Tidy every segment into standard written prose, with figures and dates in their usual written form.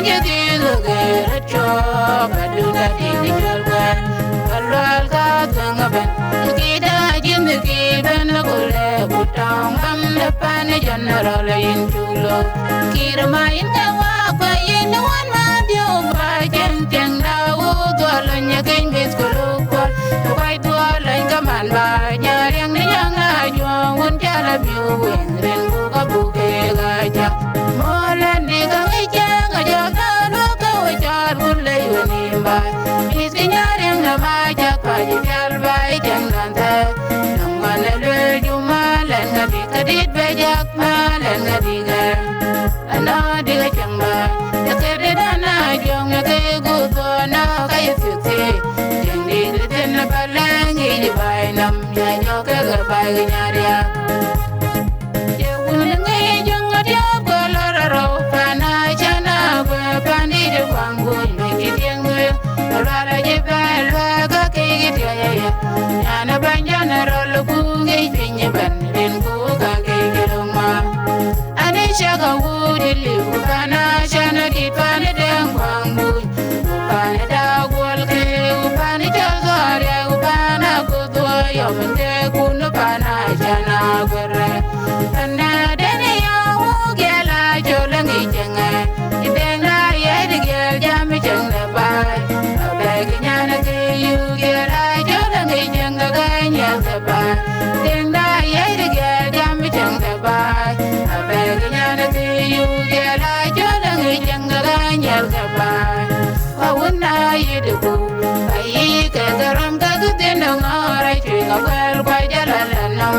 panya di lugera cho baduna di jalwan kalwal ka tangaban kita jindagi ban gule butang bam depan general intulo kirmain kawa pa yin wan ma dio ba jeng jeng dawo dolanya king bis kulukol kai dolan kaman ba nyarang ni yang ajo un jala biu wen ren ku kabuke gaja molan di gang ngajak lo ka wajar gule yunimba isinyarang na ma jak pa jal bai jang nanta namale le jumalan ngadi kadit bejak malan ngadi ga ana diga chamba yakere dana jong yake gudo na kaya fyuti jendi den balangi di bainam ya nyoke garbai nyaria ye wunne jong adia goloro pana chana gwe pandi de wangu ngi tiengwe ala je balwa ka ke ya ya ana banjana rolo ku ngi pinye ban ren ku ka ke geloma ane shaga wudi li kana chana di pane de wangu pane da gol ke pane jazare pana ku do yo mende kunu pana chana gwere ana dene ya wu gela jolangi jenga idenga ye de gel jam jenga bai nyana ke yu gela jolangi jenga ganya bai denga ye de gel jam jenga bai nyana ke yu gela jolangi jenga ganya bai awuna yidu ai ke garam ka gudena ngara chinga wel kwa jalalanam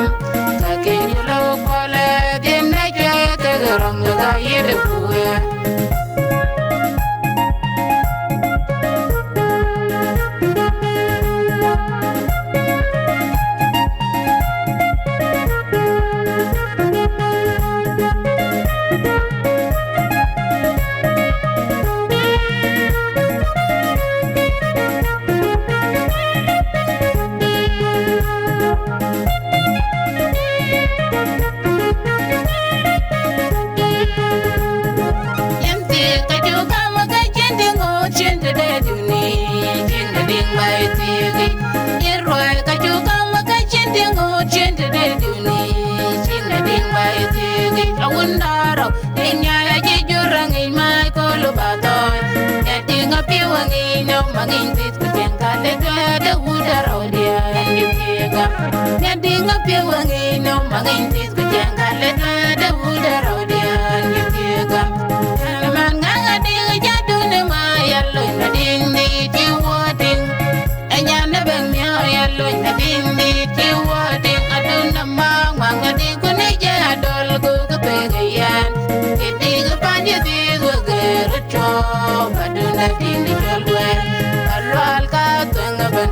ka ke lo kole dinna ke garam ka yidu Mangin tit kuteng kale da udara dia yutiga nyadinga pewangi no mangin tit kuteng kale da udara dia yutiga man nganga dinga jadu ne ma yallo na ding ni tiwating enya na ben mi yallo na ding ni tiwating aduna ma nganga ding kune jadol ku kepegayan ketiga panje di gerecho baduna ding di jalwe alwal ka tengaban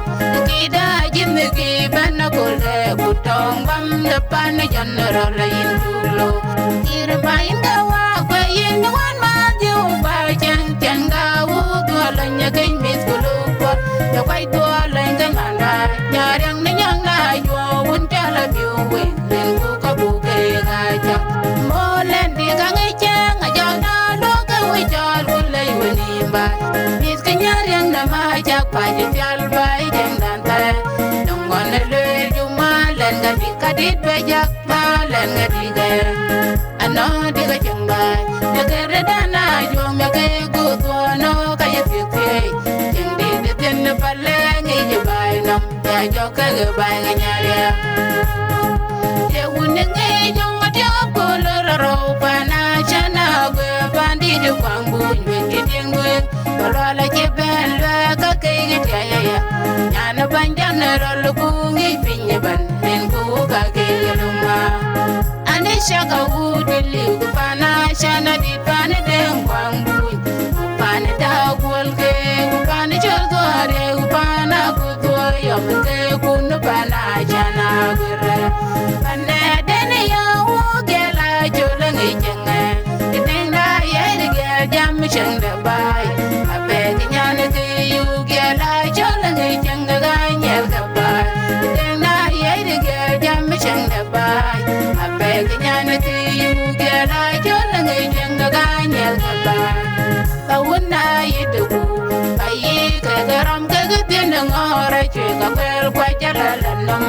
kita jindagi ban gule butong bam depan general intulo kirmain kawa kwa yin wan ma dio ba jang jang gawu dolanya king mis kulukor ya kwai dolanya nganda nyarang ni nyang na yo un jala biu we len ku kabuke gaja molen di gangai chang aja na lo ka we jal gule yunimba mis kenyarang na ma jak pa jal bai jang danta nongone le jumalan ngadi kadit bejak malan ngadi ga ano diga chamba negere dana jom ya ke gudo no kaya fiti jindi de ten palle ngi bai nam ya jo ka bai nganya ye wunne ngi jong adio koloro pana chana gwe bandi de kwangu ngi dingwe la je bella ka ke ya ya nyana banjana rolo ku ngi pinye ban men ku ka ke luma ane shaka wudili ku pana shana di pana de kwangu pana da gol ke pana chol do are pana ku to yo mte ku no pana chana gure pana de ne yo gela jola ngi jenga denga ye de jam chang da bai nyana ke yu gela jola ngi jenga ga nyel ga bai denga ye de jam chang da bai nyana ke yu gela jola ngi jenga ka ganyal ka ba ka wuna yi dugu ka yi ka garam ka ga tin ngora che ka kwel kwa jala lanam